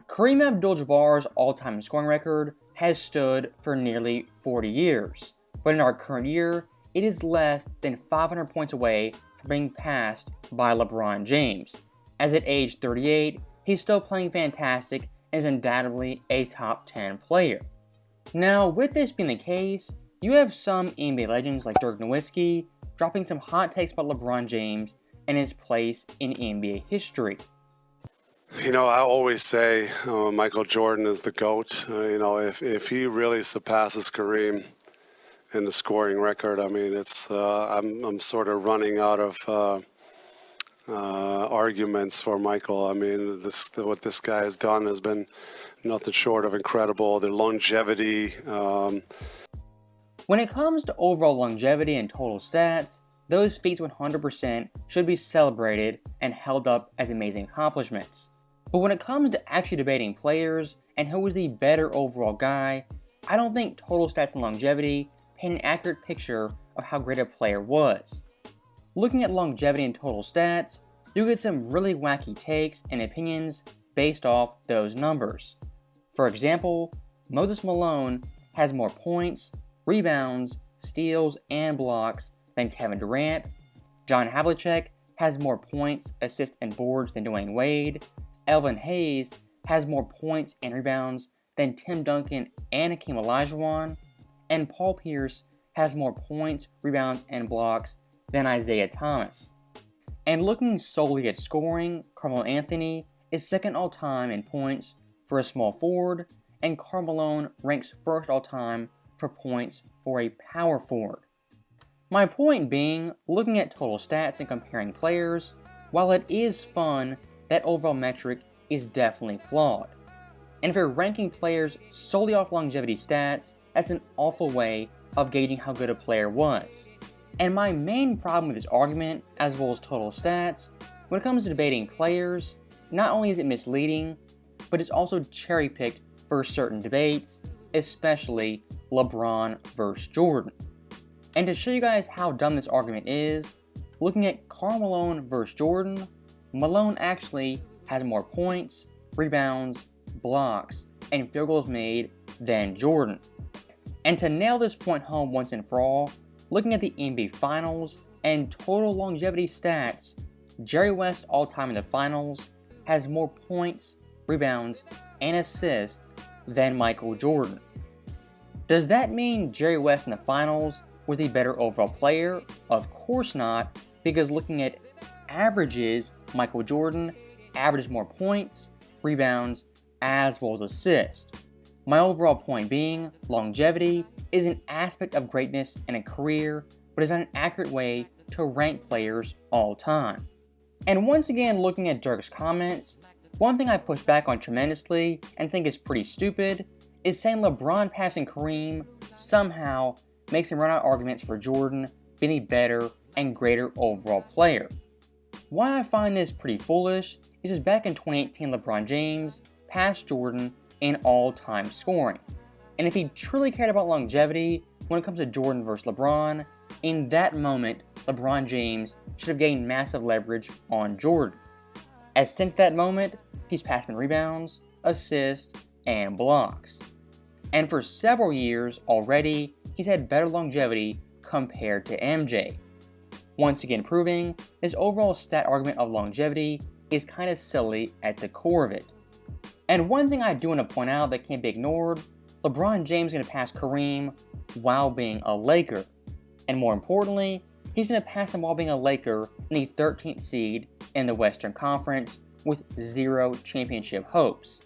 Kareem Abdul-Jabbar's all-time scoring record has stood for nearly 40 years, but in our current year, it is less than 500 points away from being passed by LeBron James. As at age 38, he's still playing fantastic and is undoubtedly a top 10 player. Now, with this being the case, you have some NBA legends like Dirk Nowtzki dropping some hot takes about LeBron James and his place in NBA history. You know, I always say Michael Jordan is the GOAT. If he really surpasses Kareem in the scoring record, I mean, I'm sort of running out of arguments for Michael. I mean, what this guy has done has been nothing short of incredible. The longevity. When it comes to overall longevity and total stats, those feats 100% should be celebrated and held up as amazing accomplishments. But when it comes to actually debating players and who is the better overall guy, I don't think total stats and longevity paint an accurate picture of how great a player was. Looking at longevity and total stats, you get some really wacky takes and opinions based off those numbers. For example, Moses Malone has more points, rebounds, steals, and blocks than Kevin Durant. John Havlicek has more points, assists, and boards than Dwayne Wade. Elvin Hayes has more points and rebounds than Tim Duncan and Hakeem Olajuwon. And Paul Pierce has more points, rebounds, and blocks than Isaiah Thomas. And looking solely at scoring, Carmelo Anthony is second all-time in points for a small forward, and Karl Malone ranks first all-time for points for a power forward. My point being, looking at total stats and comparing players, while it is fun, that overall metric is definitely flawed. And if you're ranking players solely off longevity stats, that's an awful way of gauging how good a player was. And my main problem with this argument, as well as total stats, when it comes to debating players, not only is it misleading, but it's also cherry-picked for certain debates, especially LeBron versus Jordan. And to show you guys how dumb this argument is, looking at Karl Malone versus Jordan, Malone actually has more points, rebounds, blocks, and field goals made than Jordan. And to nail this point home once and for all, looking at the NBA Finals and total longevity stats, Jerry West all-time in the Finals has more points, rebounds, and assists than Michael Jordan. Does that mean Jerry West in the Finals was the better overall player? Of course not, because looking at averages, Michael Jordan averages more points, rebounds, as well as assists. My overall point being, longevity is an aspect of greatness in a career, but is not an accurate way to rank players all time. And once again, looking at Dirk's comments, one thing I push back on tremendously and think is pretty stupid is saying LeBron passing Kareem somehow makes him run out arguments for Jordan being the better and greater overall player. Why I find this pretty foolish is because back in 2018 LeBron James passed Jordan in all-time scoring. And if he truly cared about longevity when it comes to Jordan versus LeBron, in that moment LeBron James should have gained massive leverage on Jordan. As since that moment, he's passed in rebounds, assists, and blocks. And for several years already, he's had better longevity compared to MJ. Once again proving, this overall stat argument of longevity is kind of silly at the core of it. And one thing I do want to point out that can't be ignored, LeBron James is going to pass Kareem while being a Laker. And more importantly, he's going to pass him while being a Laker in the 13th seed in the Western Conference with 0 championship hopes.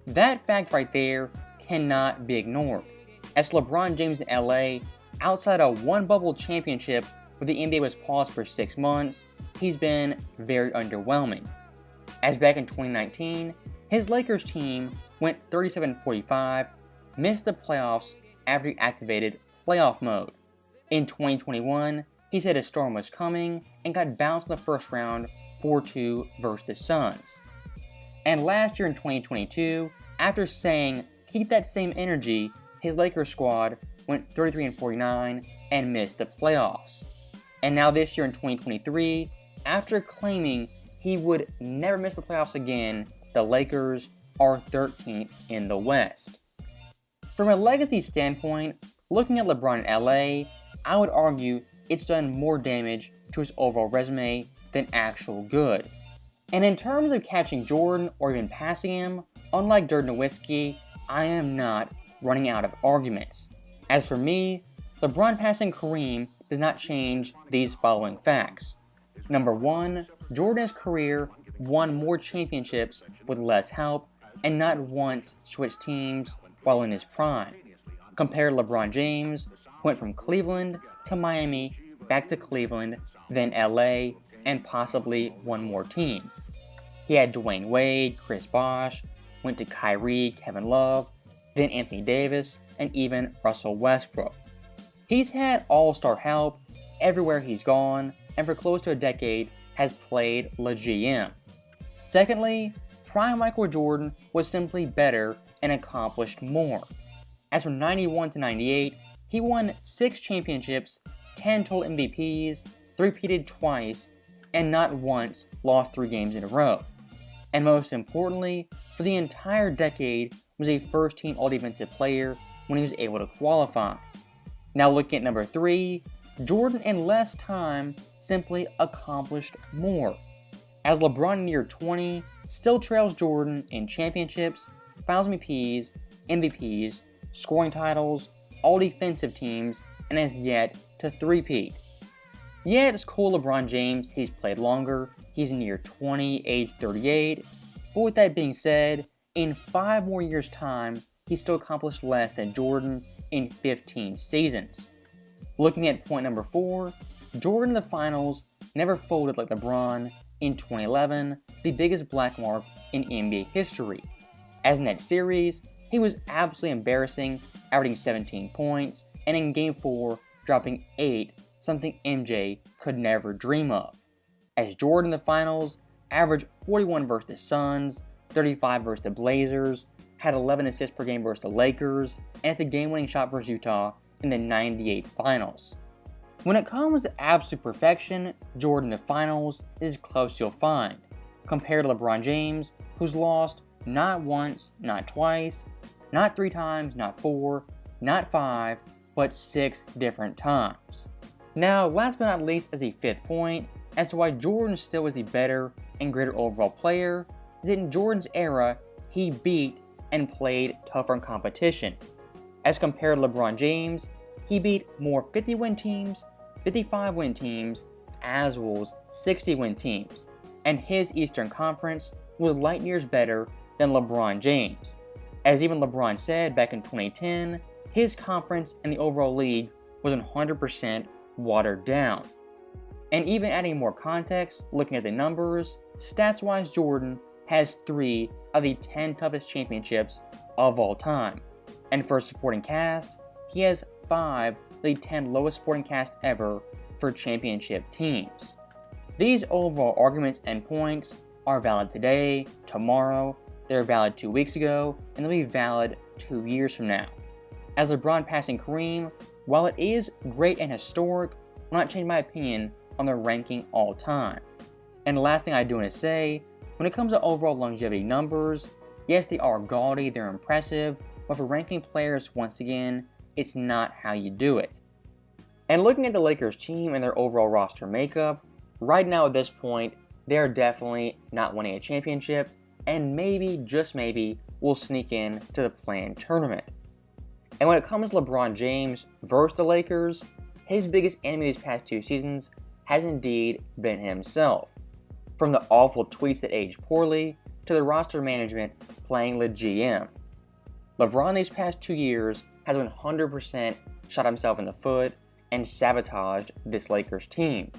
That fact right there cannot be ignored, as LeBron James in LA, outside of one bubble championship where the NBA was paused for 6 months, he's been very underwhelming. As back in 2019, his Lakers team went 37-45, missed the playoffs after he activated playoff mode. In 2021, he said a storm was coming and got bounced in the first round 4-2 versus the Suns. And last year in 2022, after saying keep that same energy, his Lakers squad went 33-49 and missed the playoffs. And now this year in 2023, after claiming he would never miss the playoffs again, the Lakers are 13th in the West. From a legacy standpoint, looking at LeBron in LA, I would argue it's done more damage to his overall resume than actual good. And in terms of catching Jordan or even passing him, unlike Dirk Nowtzki, I am not running out of arguments. As for me, LeBron passing Kareem does not change these following facts. Number 1, Jordan's career won more championships with less help and not once switched teams while in his prime. Compare LeBron James, who went from Cleveland to Miami, back to Cleveland, then LA, and possibly one more team. He had Dwayne Wade, Chris Bosh, went to Kyrie, Kevin Love, then Anthony Davis, and even Russell Westbrook. He's had all-star help everywhere he's gone, and for close to a decade has played le GM. Secondly, prime Michael Jordan was simply better and accomplished more. As from 91 to 98, he won 6 championships, 10 total MVPs, three-peated twice, and not once lost 3 games in a row. And most importantly, for the entire decade was a first-team All-Defensive player when he was able to qualify. Now looking at number 3, Jordan in less time simply accomplished more. As LeBron in year 20 still trails Jordan in championships, Finals MVPs, scoring titles, All-Defensive teams, and has yet to three-peat. Yeah, it's cool LeBron James, he's played longer, he's in year 20, age 38, but with that being said, in 5 more years' time, he still accomplished less than Jordan in 15 seasons. Looking at point number 4, Jordan in the finals never folded like LeBron in 2011, the biggest black mark in NBA history. As in that series, he was absolutely embarrassing, averaging 17 points, and in Game 4, dropping 8, something MJ could never dream of. As Jordan in the finals averaged 41 versus the Suns, 35 versus the Blazers, had 11 assists per game versus the Lakers, and hit the game-winning shot versus Utah in the 98 finals. When it comes to absolute perfection, Jordan in the finals is as close as you'll find, compared to LeBron James, who's lost not once, not twice, not 3 times, not 4, not 5, but 6 different times. Now, last but not least, as the 5th point, as to why Jordan still is the better and greater overall player, is that in Jordan's era, he beat and played tougher in competition. As compared to LeBron James, he beat more 50-win teams, 55-win teams, as well as 60-win teams, and his Eastern Conference was light years better than LeBron James. As even LeBron said back in 2010, his conference and the overall league was 100% watered down. And even adding more context, looking at the numbers, stats-wise Jordan has 3 of the 10 toughest championships of all time. And for a supporting cast, he has 5 of the 10 lowest supporting cast ever for championship teams. These overall arguments and points are valid today, tomorrow, they were valid 2 weeks ago, and they'll be valid 2 years from now. As LeBron passing Kareem, while it is great and historic, will not change my opinion on the ranking all time. And the last thing I do want to say, when it comes to overall longevity numbers, yes, they are gaudy, they're impressive, but for ranking players, once again, it's not how you do it. And looking at the Lakers team and their overall roster makeup, right now at this point, they are definitely not winning a championship, and maybe, just maybe, will sneak in to the play-in tournament. And when it comes to LeBron James versus the Lakers, his biggest enemy these past 2 seasons has indeed been himself. From the awful tweets that aged poorly, to the roster management playing the GM. LeBron these past 2 years has 100% shot himself in the foot and sabotaged this Lakers team.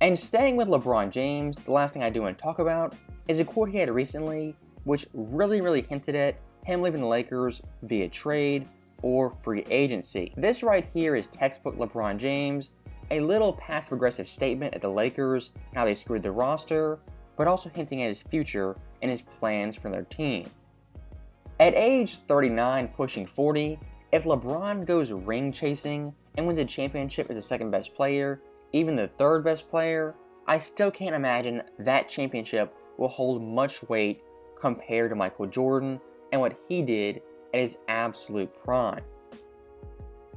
And staying with LeBron James, the last thing I do want to talk about is a quote he had recently, which really hinted at him leaving the Lakers via trade or free agency. This right here is textbook LeBron James, a little passive-aggressive statement at the Lakers, how they screwed the roster, but also hinting at his future and his plans for their team. At age 39, pushing 40, if LeBron goes ring chasing and wins a championship as the second best player, even the third best player, I still can't imagine that championship will hold much weight compared to Michael Jordan and what he did at his absolute prime.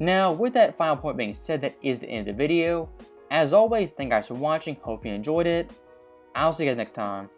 Now, with that final point being said, that is the end of the video. As always, thank you guys for watching, hope you enjoyed it. I'll see you guys next time.